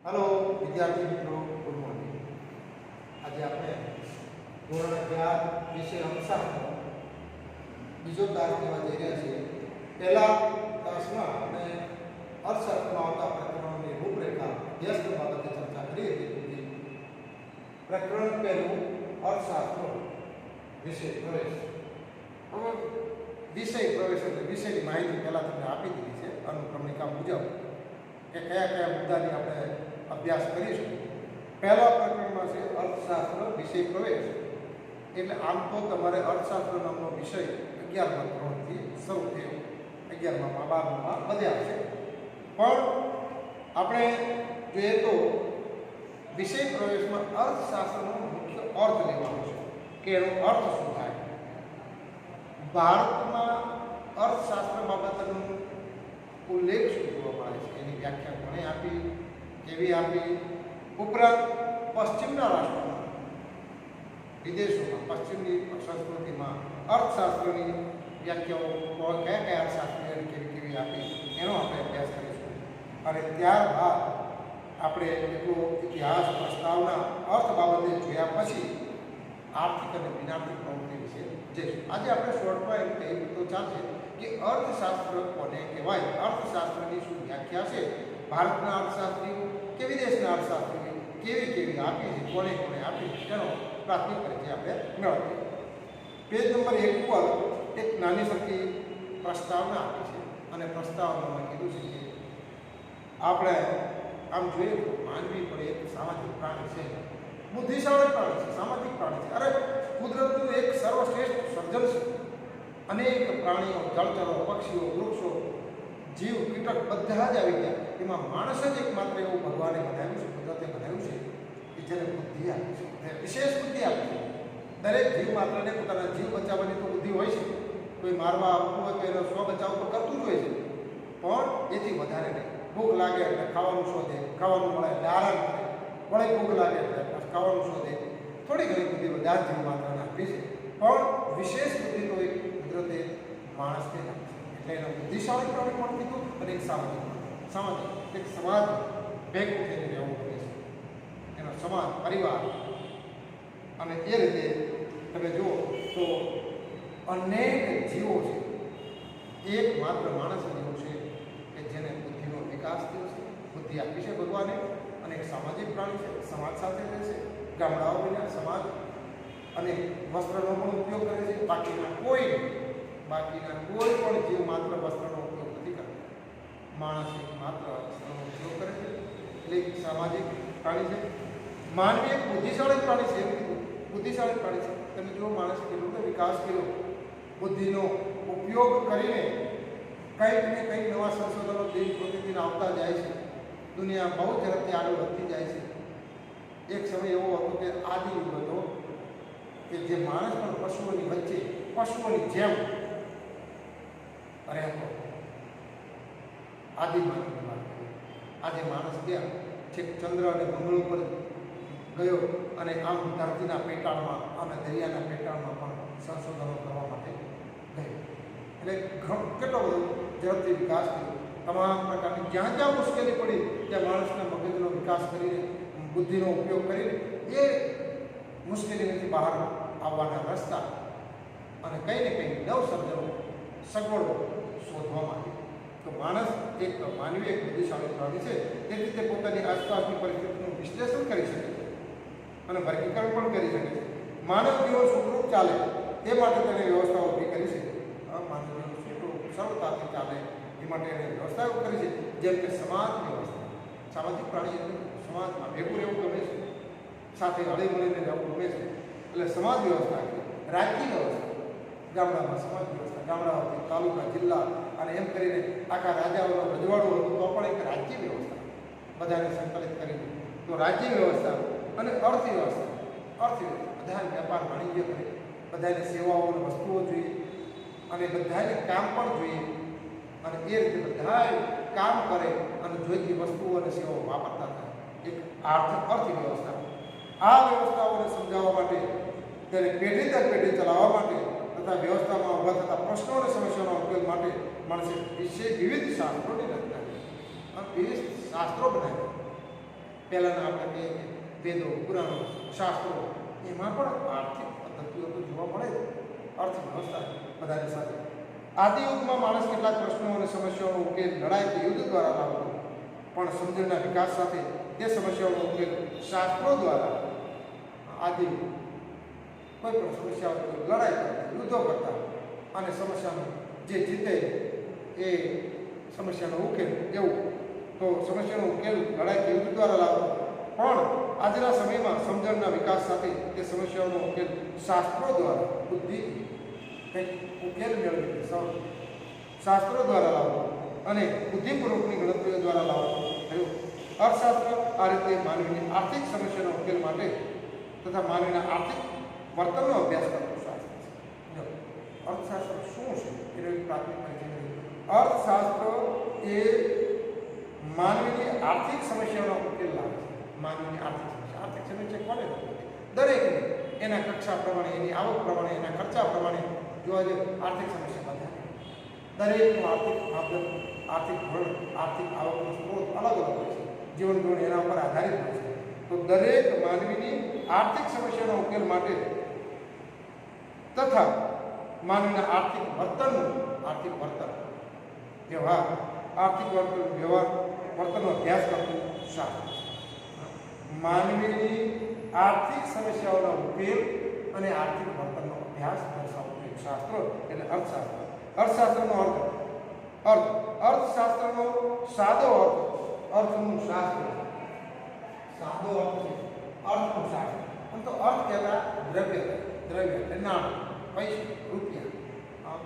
Hello विद्यार्थी मित्रों, good morning. आज આપણે ધોરણ 11 વિષય અર્થશાસ્ત્ર બીજો તાસ લેવા જઈ રહ્યા છીએ। પહેલા તાસમાં આપણે અર્થશાસ્ત્રમાં આવતા પ્રકરણોની રૂપરેખા અભ્યાસ બાબતે ચર્ચા કરી હતી। પ્રકરણ પહેલું અર્થશાસ્ત્ર વિષય પ્રવેશ। હવે વિષય પ્રવેશ એટલે વિષયની માહિતી પહેલા તમને આપી દીધી છે અનુક્રમણિકા મુજબ કે કયા કયા મુદ્દાની આપણે અભ્યાસ કરીશું। પહેલા પ્રકરણમાં છે અર્થશાસ્ત્ર વિષય પ્રવેશ। એટલે આમ તો તમારે અર્થશાસ્ત્ર નામનો વિષય 11મા ધોરણથી શરૂ થયો, 11મા 12મા બધે આવશે, પણ આપણે જોઈએ તો વિષય પ્રવેશમાં અર્થશાસ્ત્રનો મુખ્ય અર્થ લેવાનો છે કે એનો અર્થ શું થાય। ભારતમાં અર્થશાસ્ત્ર બાબતનો ઉલ્લેખ શું જોવા મળે છે, એની વ્યાખ્યા કોણે આપી, કેવી આપી, ઉપરાંત પશ્ચિમના રાષ્ટ્રોમાં, વિદેશોમાં, પશ્ચિમની સંસ્કૃતિમાં અર્થશાસ્ત્રની વ્યાખ્યાઓ કયા કયા અર્થશાસ્ત્રીઓને કેવી કેવી આપી એનો આપણે અભ્યાસ કરીશું। અને ત્યારબાદ આપણે એટલો ઇતિહાસ, પ્રસ્તાવના, અર્થ બાબતે જોયા પછી આર્થિક અને બિનાર્થિક પ્રવૃત્તિ વિશે જઈશું। આજે આપણે શોર્ટમાં એમ કહીએ તો ચાલશે કે અર્થશાસ્ત્ર કોને કહેવાય, અર્થશાસ્ત્રની શું વ્યાખ્યા છે, ભારતના અર્થશાસ્ત્રીઓ કે વિદેશના અર્થશાસ્ત્રીઓ કેવી કેવી આપી છે, કોને કોને આપી છે, તેનો પ્રાથમિક પરિચય આપણે મેળવીએ। પેજ નંબર 1 પર એક નાની સરખી પ્રસ્તાવના આપી છે અને પ્રસ્તાવનામાં કીધું છે કે આપણે આમ જોઈએ તો માનવી પણ એક સામાજિક પ્રાણી છે, બુદ્ધિશાળી પ્રાણી છે, સામાજિક પ્રાણી છે। અરે કુદરતનું એક સર્વશ્રેષ્ઠ સર્જન છે। અનેક પ્રાણીઓ, જળચરો, પક્ષીઓ, વૃક્ષો, જીવ, કીટક બધા જ આવી ગયા, એમાં માણસ જ એકમાત્ર એવું ભગવાને બનાવ્યું છે, કુદરતે બનાવ્યું છે કે જેને બુદ્ધિ આપી છે, વિશેષ બુદ્ધિ આપી છે। દરેક જીવ માત્રને પોતાના જીવ બચાવવાની તો બુદ્ધિ હોય છે, કોઈ મારવા આપવું હોય તો એનો સ્વ બચાવ તો કરતું જ હોય છે, પણ એથી વધારે નહીં। ભૂખ લાગે એટલે ખાવાનું શોધે, ખાવાનું મળે એટલે આરામ કરે, વળી ભૂખ લાગે એટલે ખાવાનું શોધે, થોડી ઘણી બુદ્ધિ બધા જ જીવ માત્રને આપી છે, પણ વિશેષ બુદ્ધિ તો એક કુદરતે માણસને આપી છે। એટલે એનો બુદ્ધિશાળી પ્રાણી પણ કીધું અને એક સામાજિક એક સમાજ ભેગું થઈને રહેવું પડે છે, એનો સમાજ, પરિવાર। અને એ રીતે તમે જુઓ તો અનેક જીવો છે, એકમાત્ર માણસ જ એવું છે કે જેને બુદ્ધિનો વિકાસ થયો છે, બુદ્ધિ આપી છે ભગવાને, અને એક સામાજિક પ્રાણી છે, સમાજ સાથે રહે છે, ગામડાઓ વિના સમાજ, અને વસ્ત્રનો પણ ઉપયોગ કરે છે। બાકીના કોઈ પણ જીવ માત્ર વસ્ત્રનો ઉપયોગ નથી કરતા, માણસ માત્ર વસ્ત્રનો ઉપયોગ કરે છે, એટલે એક સામાજિક પ્રાણી છે। માનવી એક બુદ્ધિશાળી પ્રાણી છે, એમ કીધું, બુદ્ધિશાળી પ્રાણી છે। તમે જો માણસ કેટલો વિકાસ કર્યો, બુદ્ધિનો ઉપયોગ કરીને કંઈક ને કંઈક નવા સંશોધનો દિન પ્રતિદિન આવતા જાય છે, દુનિયા બહુ ઝડપથી આગળ વધતી જાય છે। એક સમય એવો હતો કે આદિ યુગ હતો કે જે માણસ પણ પશુઓની વચ્ચે, પશુઓની જેમ રહેતો, આદિમાનવની વાત કરીએ। આજે માણસ ગયા છેક ચંદ્ર અને મંગળ ઉપર ગયો, અને આમ ધરતીના પેટાળમાં અને દરિયાના પેટાળમાં પણ સંશોધનો કરવા માટે ગયો, એટલે કેટલો બધો ઝડપથી વિકાસ થયો। તમામ પ્રકારની જ્યાં જ્યાં મુશ્કેલી પડી ત્યાં માણસના મગજનો વિકાસ કરીને, બુદ્ધિનો ઉપયોગ કરીને એ મુશ્કેલીમાંથી બહાર આવવાના રસ્તા અને કંઈ ને કંઈ નવસર્જનો, સગવડો શોધવા માંગે। તો માનવી એક બુદ્ધિશાળી પ્રાણી છે, તેથી તે પોતાની આસપાસની પરિસ્થિતિનું વિશ્લેષણ કરી શકે છે અને વર્ગીકરણ પણ કરી શકે છે। માનવ જીવન સુખરૂપ ચાલે તે માટે તેને વ્યવસ્થા ઊભી કરી છે। માનવ જીવન સુખરૂપ સરળતાથી ચાલે એ માટે એને વ્યવસ્થા કરી છે, જેમ કે સમાજ વ્યવસ્થા। સામાજિક પ્રાણી એટલે સમાજમાં ભેગું રહેવું ગમે છે, સાથે હળી મળીને રહેવું ગમે છે, એટલે સમાજ વ્યવસ્થા, રાજ્ય વ્યવસ્થા, ગામડામાં સમાજ વ્યવસ્થા, ગામડાઓથી તાલુકા, જિલ્લા, અને એમ કરીને આખા રાજાઓનો રજવાડું હતું તો પણ એક રાજ્ય વ્યવસ્થા, બધાને સંકલિત કરીને તો રાજ્ય વ્યવસ્થા। અને અર્થવ્યવસ્થા બધાને વેપાર વાણિજ્ય કરે, બધાને સેવાઓ અને વસ્તુઓ જોઈએ, અને બધાને કામ પણ જોઈએ, અને એ રીતે બધા કામ કરે અને જોઈતી વસ્તુઓ અને સેવાઓ વાપરતા થાય, એક અર્થવ્યવસ્થા। આ વ્યવસ્થાઓને સમજાવવા માટે, તેને પેઢી દર પેઢી ચલાવવા માટે તથા વ્યવસ્થામાં ઊભા થતા પ્રશ્નો અને સમસ્યાઓના ઉકેલ માટે માણસે વિવિધ શાસ્ત્રોની રચના કરી, વિવિધ શાસ્ત્રો બનાવ્યા। પહેલાંના આપણે કહીએ કે વેદો, પુરાણો, શાસ્ત્રો, એમાં પણ આર્થિક પદ્ધતિઓ તો જોવા મળે જ. આર્થિક વ્યવસ્થા બધાની સાથે. આદિ યુગમાં માણસ કેટલાક પ્રશ્નો અને સમસ્યાઓનો ઉકેલ લડાઈ કે યુદ્ધ દ્વારા લાવતો, પણ સમજણના વિકાસ સાથે તે સમસ્યાઓનો ઉકેલ શાસ્ત્રો દ્વારા આદિ કોઈ પણ સમસ્યાઓ લડાઈ કરતા, યુદ્ધો કરતા અને સમસ્યાનો જે જીતે એ સમસ્યાનો ઉકેલ એવું. તો સમસ્યાનો ઉકેલ લડાઈ કે યુદ્ધ દ્વારા લાવતો, પણ આજના સમયમાં સમજણના વિકાસ સાથે તે સમસ્યાઓનો ઉકેલ શાસ્ત્રો દ્વારા બુદ્ધિ કંઈક ઉકેલ મેળવી શાસ્ત્રો દ્વારા લાવવો અને બુદ્ધિપૂર્વકની ગણતરીઓ દ્વારા લાવવો થયું. અર્થશાસ્ત્ર આ રીતે માનવીની આર્થિક સમસ્યાનો ઉકેલ માટે તથા માનવીના આર્થિક વર્તનનો અભ્યાસ કરતો શાસ્ત્ર છે. અર્થશાસ્ત્ર શું છે એનો એક પ્રાથમિક પરિચય. અર્થશાસ્ત્ર એ માનવીની આર્થિક સમસ્યાનો ઉકેલ લાવે છે. માનવીની આર્થિક સમસ્યા કોને દરેકને એના કક્ષા પ્રમાણે, એની આવક પ્રમાણે, એના ખર્ચા પ્રમાણે જોવા જઈએ આર્થિક સમસ્યા બધા દરેકનું આર્થિક માપદંડ, આર્થિક ધોરણ, આર્થિક આવકનો સ્ત્રોત અલગ અલગ હોય છે. જીવન ધોરણ એના ઉપર આધારિત હોય છે. તો દરેક માનવીની આર્થિક સમસ્યાનો ઉકેલ માટે તથા માનવીના આર્થિક વર્તન વ્યવહાર, આર્થિક વર્તનનો અભ્યાસ કરતું શાસ્ત્ર. માનવીની આર્થિક સમસ્યાઓનો ઉકેલ અને આર્થિક વર્તનનો અભ્યાસ દર્શાવતું એક શાસ્ત્ર એટલે અર્થશાસ્ત્ર. અર્થશાસ્ત્રનો અર્થશાસ્ત્રનો સાદો અર્થનું શાસ્ત્ર. સાદો અર્થ છે અર્થનું શાસ્ત્ર. આમ તો અર્થ કહેતા દ્રવ્ય એટલે નાણું, પૈસા, રૂપિયા.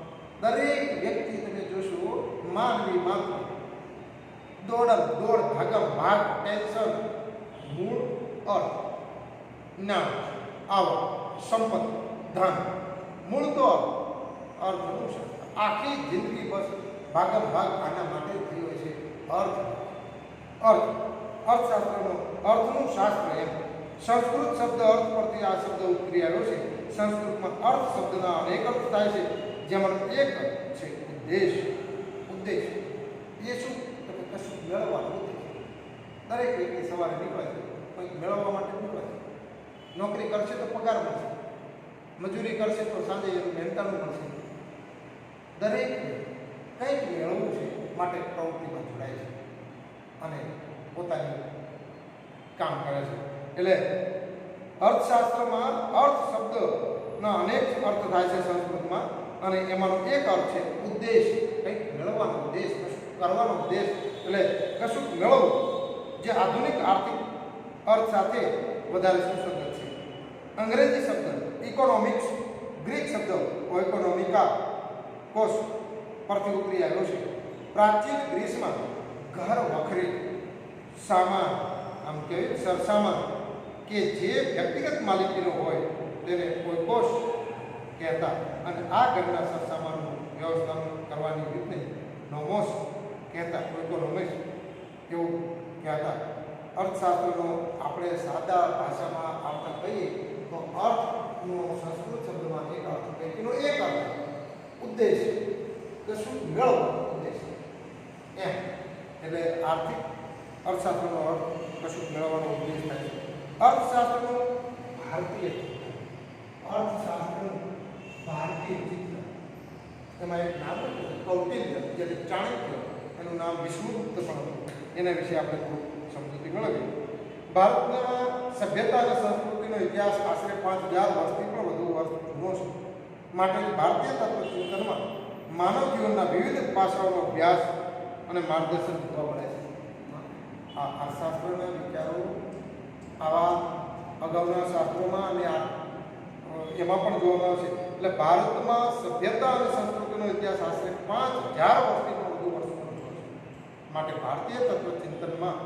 દરેક વ્યક્તિ તમે જોશો માનવી માત્ર દોડ, ભાગમ, ભાગ, ટેન્શન, મૂળ, અર્થ, નામ, આવક, સંપત્તિ, ધન. મૂળ તો અર્થનું શાસ્ત્ર. આખી જિંદગી બસ ભાગમ ભાગ આના માટે થઈ હોય છે. અર્થનું શાસ્ત્ર એમ. સંસ્કૃત શબ્દ અર્થ પરથી આ શબ્દ ઉતરી આવ્યો છે. સંસ્કૃતમાં અર્થ શબ્દના અનેક અર્થ થાય છે, જેમાં એક છે ઉદ્દેશ. એ શું? તો કે કશું મેળવવાનો ઉદ્દેશ. દરેક વ્યક્તિ સવારે નીકળે છે, કંઈક મેળવવા માટે નીકળે છે. નોકરી કરશે તો પગાર મળશે, મજૂરી કરશે તો સાંજે એનું મહેનતાણું મળશે. દરેક કંઈક મેળવવું છે માટે પ્રવૃત્તિમાં જોડાય છે અને પોતાની કામ કરે છે. એટલે અર્થશાસ્ત્રમાં અર્થ શબ્દના અનેક અર્થ થાય છે સંસ્કૃતમાં, અને એમાંનો એક અર્થ છે ઉદ્દેશ. કંઈક મેળવવાનો ઉદ્દેશ, કશું કરવાનો ઉદ્દેશ, એટલે કશું મેળવવું, જે આધુનિક આર્થિક અર્થ સાથે વધારે સુસંગત છે. અંગ્રેજી શબ્દ ઇકોનોમિક્સ ગ્રીક શબ્દ ઓઇકોનોમિકા કોષ પરથી ઉતરી આવ્યો છે. પ્રાચીન ગ્રીસમાં ઘર વખરી સામાન, આમ કહેવાય સરસામાન, કે જે વ્યક્તિગત માલિકીનો હોય તેને ઓઇકોસ કહેતા, અને આ ઘરના સરસામાનનું વ્યવસ્થાપન કરવાની રીતને નોમોસ કહેતા, ઓઇકોનોમિક્સ એવું કહેતા. અર્થશાસ્ત્રનો આપણે સાદા ભાષામાં આવતા કહીએ તો અર્થનો સંસ્કૃત શબ્દમાં એક અર્થ પૈકીનો એક અર્થ ઉદ્દેશ, કશું મેળવવાનો ઉદ્દેશ એમ. એટલે આર્થિક અર્થશાસ્ત્રનો અર્થ કશું મેળવવાનો ઉદ્દેશ થાય છે. અર્થશાસ્ત્રનું ભારતીય ચિત્ર, એમાં એક નામ કૌટિલ્ય, જે ચાણક્ય, એનું નામ વિષ્ણુગુપ્ત પણ હતું. એના વિશે આપણે થોડું સમજૂતી મેળવીએ. ભારતના સભ્યતા અને સંસ્કૃતિનો ઇતિહાસ આશરે 5000 વર્ષથી પણ વધુ વર્ષ જૂનો છે. માટે ભારતીય તત્વચિંતનમાં માનવ જીવનના વિવિધ પાસાઓનો અભ્યાસ અને માર્ગદર્શન પૂરા પડે છે. આ અર્થશાસ્ત્રના વિચારો આવા અગાઉના શાસ્ત્રોમાં અને એમાં પણ જોવામાં આવશે. એટલે ભારતમાં સભ્યતા અને સંસ્કૃતિનો ઇતિહાસ આશરે 5000 વર્ષથી પણ વધુ વર્ષોનો જૂનો છે. માટે ભારતીય તત્વચિંતનમાં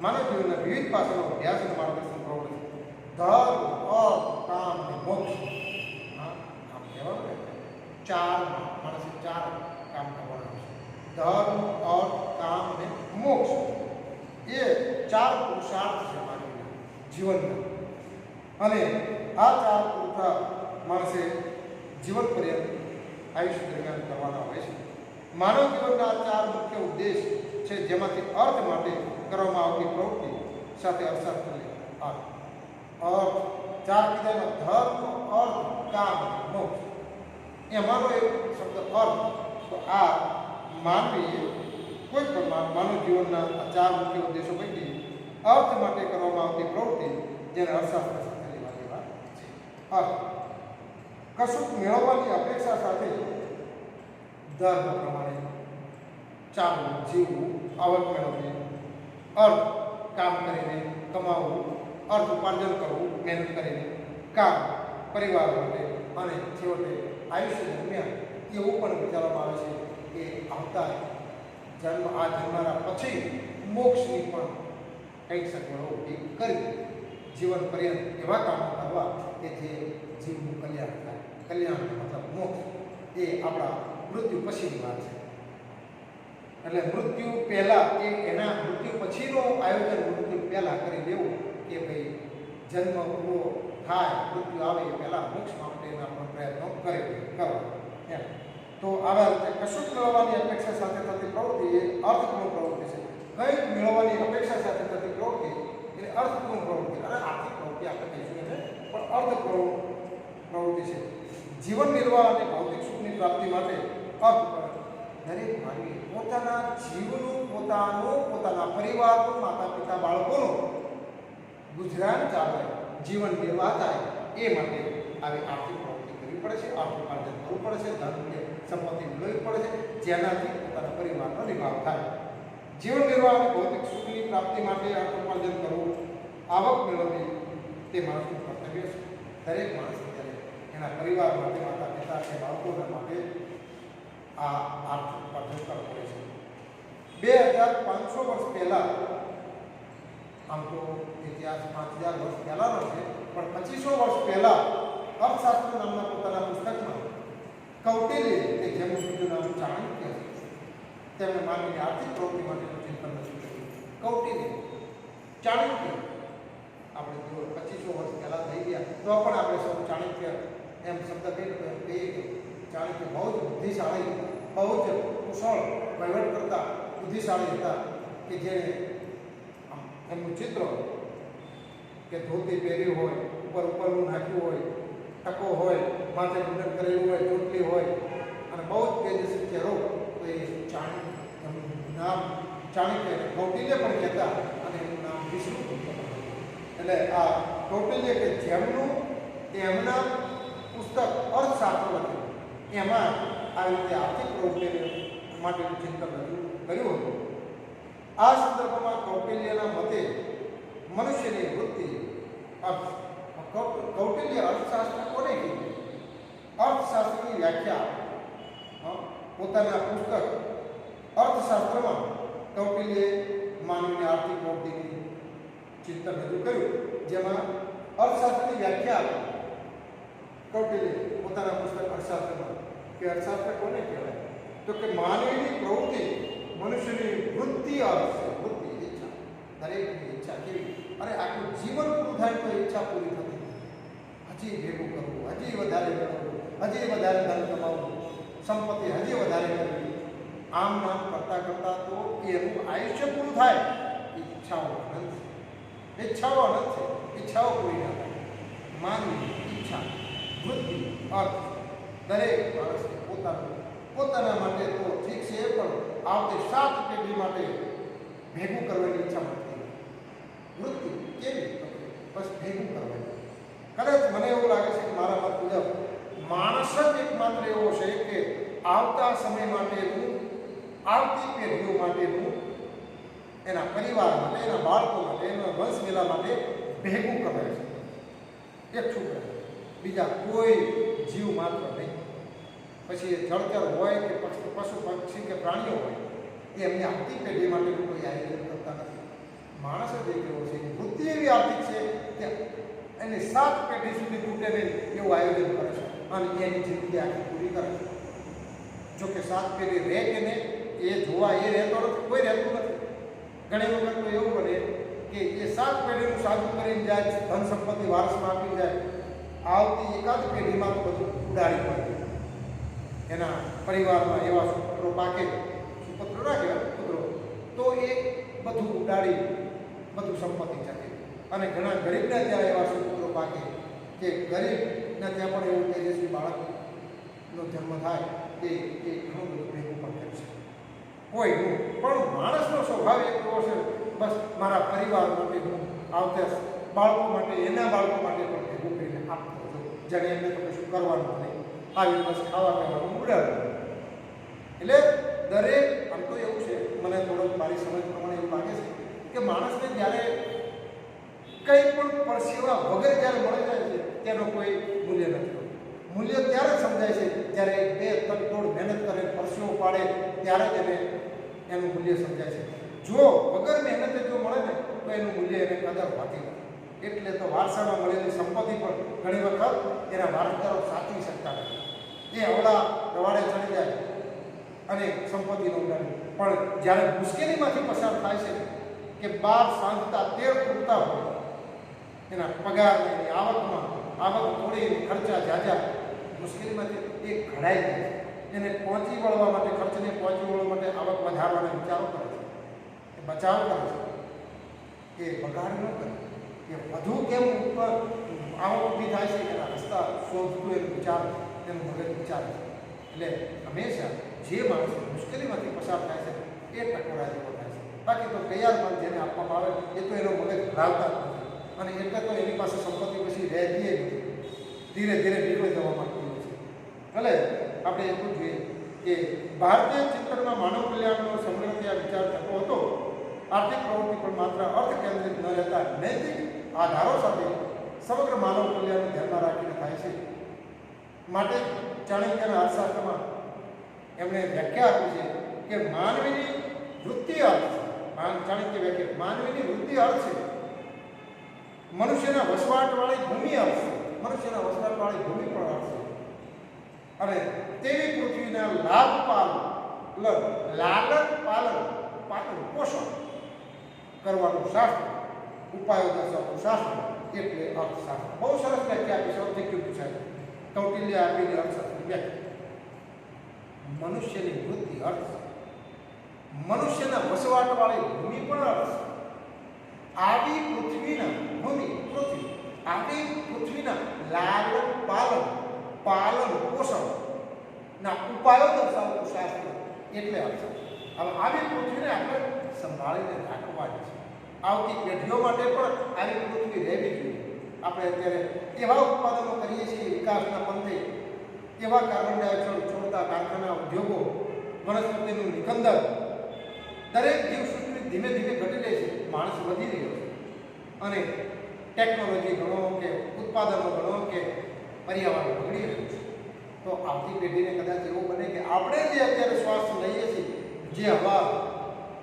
માનવ જીવનના વિવિધ પાસાનો અભ્યાસ અને માર્ગદર્શન પૂરા પડે છે. ધર્મ, અર્થ, કામ અને મોક્ષ. આમ કહેવાનું ને, માણસે ચાર કામ કરવાના છે. ધર્મ, અર્થ, કામ અને મોક્ષ. એ ચાર પુરુષાર્થ છે માનવીના જીવનના, અને આ ચાર પુરુષાર્થ માણસે જીવન પર્યંત આયુષ્ય દરમિયાન કરવાના હોય છે. માનવ જીવનના ચાર મુખ્ય ઉદ્દેશ છે, જેમાંથી અર્થ માટે કરવામાં આવતી પ્રવૃત્તિ સાથે અર્થશાસ્ત્ર લે અર્થ અર્થ ચાર કીધામાં ધર્મ અર્થ કામ મોક્ષ એમાંનો એક શબ્દ અર્થ. તો આ માનવી કોઈ પણ માનવ જીવનના આ ચાર મુખ્ય ઉદ્દેશો પૈકી અર્થ માટે કરવામાં આવતી પ્રવૃત્તિ જેને અર્થશાસ્ત્ર સાથે લેવાની વાત છે. અર્થ કશુંક મેળવવાની અપેક્ષા સાથે ધર્મ પ્રમાણે ચાલવું જીવવું આવક મેળવવી, અર્થ કામ કરીને કમાવવું, અર્થ ઉપાર્જન કરવું મહેનત કરીને, કામ પરિવાર માટે, અને છેવટે આયુષ્ય દરમિયાન એવું પણ વિચારવામાં આવે છે કે આવતા જન્મારા પછી મોક્ષની પણ કંઈક સગવડો ઊભી કરી જીવન પર્યંત એવા કામો કરવા કે જે જીવનું કલ્યાણ થાય. કલ્યાણ મતલબ મોક્ષ એ આપણા મૃત્યુ પછીની વાત છે. એટલે મૃત્યુ પહેલાં એના મૃત્યુ પછીનું આયોજન મૃત્યુ પહેલાં કરી દેવું કે ભાઈ જન્મ પૂરો થાય મૃત્યુ આવે એ પહેલાં મોક્ષ માટેના પણ પ્રયત્નો કરવા એમ. તો આવા રીતે કશુંક મેળવવાની અપેક્ષા સાથે થતી પ્રવૃત્તિ એ અર્થપૂર્ણ પ્રવૃત્તિ છે. કંઈક મેળવવાની અપેક્ષા સાથે થતી પ્રવૃત્તિ એટલે અર્થપૂર્ણ પ્રવૃત્તિ અને આર્થિક પ્રવૃત્તિ આપણે કહીશું એને પણ અર્થપૂર્ણ પ્રવૃત્તિ છે. જીવન નિર્વાહ અને ભૌતિક સુખની પ્રાપ્તિ માટે અર્થપૂર્ણ દરેક માનવી પોતાના જીવનું પોતાના પરિવારનું માતા પિતા બાળકોનું ગુજરાન ચાલે જીવન નિર્વાહ થાય એ માટે આવી આર્થિક પ્રવૃત્તિ કરવી પડે છે. અર્થ ઉપાર્જન કરવું પડે છે. ધન સંપત્તિ મેળવવી પડે છે જેનાથી પોતાના પરિવારનો નિર્વાહ થાય. જીવન નિર્વાહ અને ભૌતિક સુખની પ્રાપ્તિ માટે અર્થ ઉપાર્જન કરવું, આવક મેળવવી તે માણસનું કર્તવ્ય છે. દરેક માણસ અત્યારે એના પરિવાર માટે માતા પિતા કે બાળકોના માટે આ આર્થિક ઉપાર્જન કરવું પડે છે. 2500 વર્ષ પહેલાં, આમ તો ઇતિહાસ 5000 વર્ષ પહેલાંનો છે પણ 2500 વર્ષ પહેલાં અર્થશાસ્ત્ર નામના પોતાના પુસ્તકમાં કૌટિલ્ય કે જેમનું બીજું નામ ચાણક્ય છે તેમણે માનવીની આર્થિક પ્રવૃત્તિ માટેનું ચિંતન રજૂ કર્યું. કૌટિલ્ય ચાણક્ય આપણે જો 2500 વર્ષ પહેલાં થઈ ગયા તો પણ આપણે સૌ ચાણક્ય એમ શબ્દ કહીએ કે ચાણક્ય બહુ જ બુદ્ધિશાળી, બહુ જ કુશળ વહીવટ કરતા બુદ્ધિશાળી હતા કે જેણે એમનું ચિત્ર કે ધોતી પહેર્યું હોય, ઉપરનું નાખ્યું હોય, ટકો હોય, માથે મુંડન કરેલું હોય, ચોટલી હોય અને બહુ જ તેજસ્વી ચહેરો, તો એ ચાણક્ય એમનું નામ ચાણક્ય કૌટિલ્ય પણ કહેતા અને એમનું નામ વિષ્ણુ. એટલે આ કૌટિલ્ય કે જેમનું એમના પુસ્તક અર્થશાસ્ત્ર લખ્યું એમાં આવી રીતે આર્થિક પ્રવૃત્તિ માટેનું ચિંતન રજૂ કર્યું હતું. આ સંદર્ભમાં કૌટિલ્યના મતે મનુષ્યની વૃત્તિ કૌટિલ્ય અર્થશાસ્ત્ર કોને કીધું? અર્થશાસ્ત્રની વ્યાખ્યા પોતાના પુસ્તક અર્થશાસ્ત્રમાં કૌટિલ્યે માનવીની આર્થિક પ્રવૃત્તિની ચિંતન રજૂ કર્યું, જેમાં અર્થશાસ્ત્રની વ્યાખ્યા કૌટિલ્ય પોતાના પુસ્તક અર્થશાસ્ત્રમાં કે અર્થશાસ્ત્ર કોને કહેવાય? તો કે માનવીની પ્રવૃત્તિ મનુષ્યની વૃત્તિ અર્થ છે. વૃત્તિ ઈચ્છા, દરેકની ઈચ્છા કેવી? અરે આખું જીવન પૂરું થાય તો ઈચ્છા પૂરી થતી, હજી ભેગું કરવું, હજી વધારે મેળવવું, હજી વધારે ધન કમાવવું, સંપત્તિ હજી વધારે કરવી, આમ નામ કરતાં કરતાં તો એનું આયુષ્ય પૂરું થાય. ઈચ્છાઓ અનંત છે, ઈચ્છાઓ અનંત છે, ઈચ્છાઓ પૂરી ના થાય. માનવી ઈચ્છા, વૃત્તિ, અર્થ દરેક માણસને પોતાના માટે તો ઠીક છે પણ આવતી 7 પેઢી માટે ભેગું કરવાની ઈચ્છા મળતી. વૃત્તિ કેવી? બસ ભેગું કરવાની. કદાચ મને એવું લાગે છે કે મારા મત મુજબ માણસ જ એકમાત્ર એવો છે કે આવતા સમય માટેનું, આવતી પેઢીઓ માટેનું, એના પરિવાર માટે, એના બાળકો માટે, એના વંશવેલા માટે ભેગું કરે છે. એક છોકરા, બીજા કોઈ જીવ માત્ર નહીં. પછી એ જળચર હોય કે પશુ પક્ષી કે પ્રાણીઓ હોય, એ એમની આવતી પેઢી માટેનું કોઈ આયોજન કરતા નથી. માણસ જ એક એવો છે, વૃત્તિ એવી આર્થિક છે કે એની 7 પેઢી સુધી તૂટે નહીં એવું આયોજન કરે છે અને એની જિંદગી આખી પૂરી કરે છે. જોકે 7 પેઢી રહે કે નહીં એ જોવા એ રહેતો નથી, કોઈ રહેતું નથી. ઘણી વખત તો એવું બને કે એ 7 પેઢીનું સાદું કરીને જાય, ધન સંપત્તિ વારસમાં આપી જાય, આવતી એકાદ પેઢીમાં તો બધું ઉડાડી પડે. એના પરિવારમાં એવા સુપુત્રો પાકે, સુપુત્રો ના કહેવાય પુત્રો, તો એ બધું ઉડાડી બધું સંપત્તિ જતી અને ઘણા ગરીબને ત્યાં એવા સુપુત્રો પાકે કે ગરીબને ત્યાં પણ એવું તેજસ્વી બાળકનો જન્મ થાય કે એ ઘણું બધું ભેગું પણ કરી શકે કોઈનું પણ માણસનો સ્વભાવ એક એવો છે બસ મારા પરિવાર માટે હું આવતા બાળકો માટે એના બાળકો માટે પણ ભેગું કરીને આપતો હતો જાણે એમને તો કશું કરવાનું નહીં આવી બસ ખાવા પીવાનું ઉડાડવું એટલે દરેક આમ તો એવું છે મને થોડોક મારી સમજ પ્રમાણે એવું લાગે છે કે માણસને જ્યારે કંઈ પણ પરસેવા વગર જ્યારે મળી જાય છે તેનો કોઈ મૂલ્ય નથી મૂલ્ય ત્યારે સમજાય છે જ્યારે બે તડતોડ મહેનત કરે પરસેવો પાડે ત્યારે જ એને એનું મૂલ્ય સમજાય છે જો વગર મહેનતે જો મળે ને તો એનું મૂલ્ય એને કદર હોતી નથી એટલે તો વારસામાં મળેલી સંપત્તિ પણ ઘણી વખત એના વારસદારો સાચવી શકતા નથી એ અવળા રવાડે ચડી જાય અને સંપત્તિનો ઉડાડે પણ જ્યારે મુશ્કેલીમાંથી પસાર થાય છે કે 12 સાંજતા 13 તૂટતા હોય એના પગારને એની આવક થોડી ખર્ચા જાજા મુશ્કેલીમાંથી એ ઘડાઈ જાય છે એને પહોંચી વળવા માટે ખર્ચને પહોંચી વળવા માટે આવક વધારવાના વિચારો કરે છે એ બચાવ કરે છે એ બગાડ ન કરે કે વધુ કેમ ઉપર આવક ઊભી થાય છે એના રસ્તા શોધતું એનું વિચાર એનું મગજ વિચાર છે એટલે હંમેશા જે માણસ મુશ્કેલીમાંથી પસાર થાય છે એ ટકોરા જેવો થાય છે બાકી તો તૈયાર માલ જેને આપવામાં આવે એ તો એનો મગજ ભરાવતા જ નથી અને એટલે તો એની પાસે સંપત્તિ પછી રહેતી નથી ધીરે ધીરે નીકળી જવા માંગતું હોય છે ભલે આપણે એટલું જોઈએ કે ભારતીય ચિંતનમાં માનવ કલ્યાણનો સમૃદ્ધિ વિચાર થતો હતો આર્થિક પ્રવૃત્તિ પણ માત્ર અર્થ કેન્દ્રિત ન રહેતા નૈતિક આધારો સાથે સમગ્ર માનવ કલ્યાણને ધ્યાનમાં રાખીને થાય છે માટે ચાણક્યના અર્થશાસ્ત્રમાં એમણે વ્યાખ્યા આપી છે કે માનવીની વૃત્તિ અર્થ ચાણક્ય વ્યાખ્યા માનવીની વૃત્તિ અર્થ છે મનુષ્યના વસવાટવાળી ભૂમિ અર્થ છે મનુષ્યના વસવાટવાળી ભૂમિ પણ અર્થ છે અને તેવી પૃથ્વીના લાભ લાલન પાલન પોષણ કરવાનું શાસ્ત્ર ઉપાયો દર્શાવવાનું શાસ્ત્ર એટલે અર્થશાસ્ત્ર બહુ સરસ વ્યાખ્યા આપી છે ઓબ્જેક્ટિવ પૂછાય કૌટિલ્ય આપેલી અર્થશાસ્ત્ર વ્યાખ્યા મનુષ્યની વૃત્તિ અર્થ મનુષ્યના વસવાટવાળી ભૂમિ પણ અર્થ આવી પૃથ્વીના લાલન પાલન પોષણ ના ઉપાયો દર્શાવતું શાસ્ત્ર એટલે અર્થ હવે આવી પૃથ્વીને આપણે સંભાળીને રાખવાની છે આવતી પેઢીઓ માટે પણ આવી પૃથ્વી રહેવી જોઈએ આપણે અત્યારે એવા ઉત્પાદનો કરીએ છીએ વિકાસના પંથે એવા કાર્બન ડાયોક્સાઇડ છોડતા કારખાના ઉદ્યોગો વનસ્પતિનું નિકંદન દરેક જીવસૃષ્ટિ ધીમે ધીમે ઘટી રહી છે માણસ વધી રહ્યો છે અને ટેકનોલોજી ગણો કે ઉત્પાદનો ગણો કે પર્યાવરણ બગડી રહ્યું છે તો આવતી પેઢીને કદાચ એવું બને કે આપણે જે અત્યારે શ્વાસ લઈએ છીએ જે હવા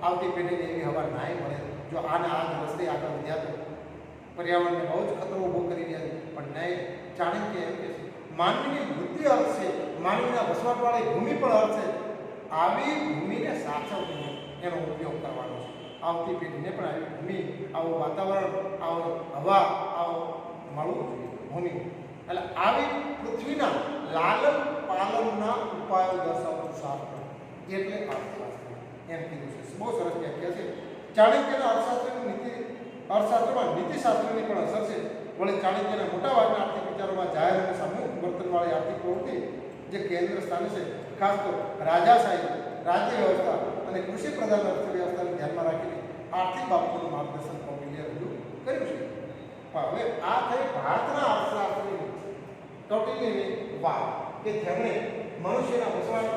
આવતી પેઢીને એવી હવા ના મળે જો આના આ રસ્તે આગળ વધ્યા તો પર્યાવરણને બહુ જ ખતરો ઊભો કરી રહ્યા છે પણ નહીં ચાણક્ય એમ કે છે માનવીની વૃત્તિ અર્થ છે માનવીના વસવાટવાળી ભૂમિ પણ અર્થ છે આવી ભૂમિને સાચવવી એનો ઉપયોગ કરવાનો છે આવતી પેઢીને પણ આવી ભૂમિ આવું વાતાવરણ આવો હવા આવો મળવું જોઈએ ભૂમિ એટલે આવી પૃથ્વીના લાલન પાલનના ઉપાયો દર્શાવતું શાસ્ત્ર એટલે અર્થશાસ્ત્ર એમ કીધું છે બહુ સરસ વ્યાખ્યા છે ચાણક્યના અર્થશાસ્ત્રમાં નીતિશાસ્ત્રની પણ અસર છે વળી ચાણક્યના મોટાભાગના આર્થિક વિચારોમાં જાહેર અને સામૂહિક વર્તનવાળી આર્થિક પ્રવૃત્તિ જે કેન્દ્ર સ્થાને છે ખાસ તો રાજાશાહી રાજ્ય વ્યવસ્થા અને કૃષિ પ્રધાન અર્થવ્યવસ્થાને ધ્યાનમાં રાખીને આર્થિક બાબતોનું માર્ગદર્શન કૌટિલ્ય રજૂ કર્યું છે પણ હવે આ થઈ ભારતના અર્થશાસ્ત્રની કૌટિલ્યની વાત કે જેમણે મનુષ્યના વસવાટ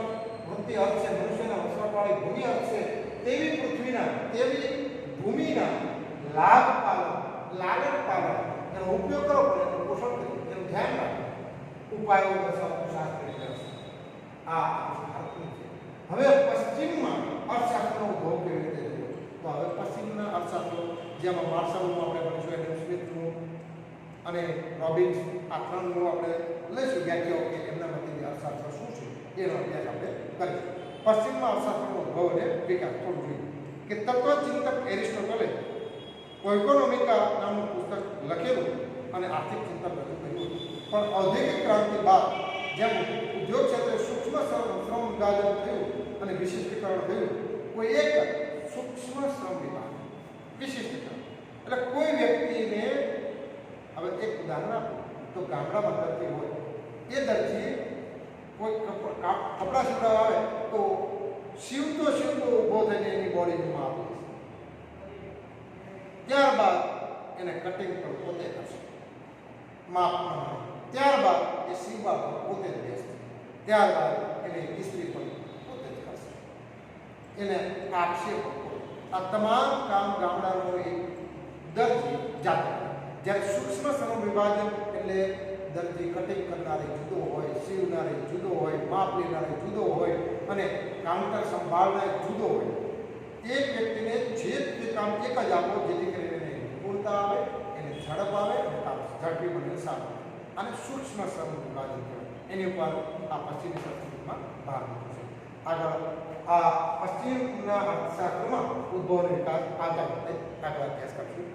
વૃત્તિ અર્થ છે મનુષ્યના વસવાટવાળી ભૂમિ અર્થ છે તેવી ભૂમિના લાભ લાલન પાલન એનો ઉપયોગ કરો પડે એનું પોષણ કર્યું એનું ધ્યાન રાખો ઉપાયો દર્શાવતું શાસ્ત્ર આ ભારતનું છે હવે પશ્ચિમમાં અર્થશાસ્ત્રનો ઉદ્ભવ કેવી રીતે થયો તો હવે પશ્ચિમના અર્થશાસ્ત્રો જેમાં માર્શલનું આપણે ભણીશું એડમ સ્મિથનું અને રોબિન્સ આ ત્રણનું આપણે લઈશું વ્યાખ્યાઓ કે એમના મતે અર્થશાસ્ત્ર શું છે એનો અભ્યાસ આપણે કરીશું પશ્ચિમમાં અર્થશાસ્ત્રનો ઉદ્ભવ અને વિકાસ થોડું જોઈએ કે તત્વચિંતક એરિસ્ટોટલે ઇકોનોમિકા નામનું પુસ્તક લખેલું અને આર્થિક ચિંતન રજૂ કર્યું પણ ઔદ્યોગિક ક્રાંતિ બાદ જેમ ઉદ્યોગ ક્ષેત્રે સૂક્ષ્મ શ્રમ વિભાજન થયું અને વિશિષ્ટીકરણ થયું કોઈ એક સૂક્ષ્મ શ્રમ વિભાગ વિશિષ્ટીકરણ એટલે કોઈ વ્યક્તિને હવે એક ઉદાહરણ આપું તો ગામડામાં દરજી હોય એ દરજી કોઈ કપડાં સીવડાવવા આવે તો સીવતો ઊભો થઈને એની બોડીનું માપ લેશે. ત્યારબાદ એને કટિંગ પણ પોતે કરશે માપ પ્રમાણે. ત્યારબાદ એ સીવવા પણ પોતે જ બેસશે. ત્યારબાદ એને ઇસ્ત્રી પણ પોતે જ કરશે, એને કાપશે પણ. આ તમામ કામ ગામડાનો એક દરજી જાતે. જ્યારે સૂક્ષ્મ શ્રમ વિભાજન એટલે દરજી કટિંગ કરનારે જુદો હોય, સીવનારે જુદો હોય, માપ લેનારે જુદો હોય અને કાઉન્ટર સંભાળનાર જુદો હોય. એક વ્યક્તિને જે તે કામ એક જ આપો જેથી કરીને એને નિપુણતા આવે, એને ઝડપ આવે અને કામ ઝડપી બને સારું. અને સૂક્ષ્મ શ્રમ વિભાજન કહેવાય. એની ઉપર આ પશ્ચિમી સંસ્કૃતિમાં ભાર મૂક્યો છે. આગળ આ પશ્ચિમના અર્થશાસ્ત્રમાં ઉદ્ભવ અને વિકાસ આગળ અભ્યાસ કરશું.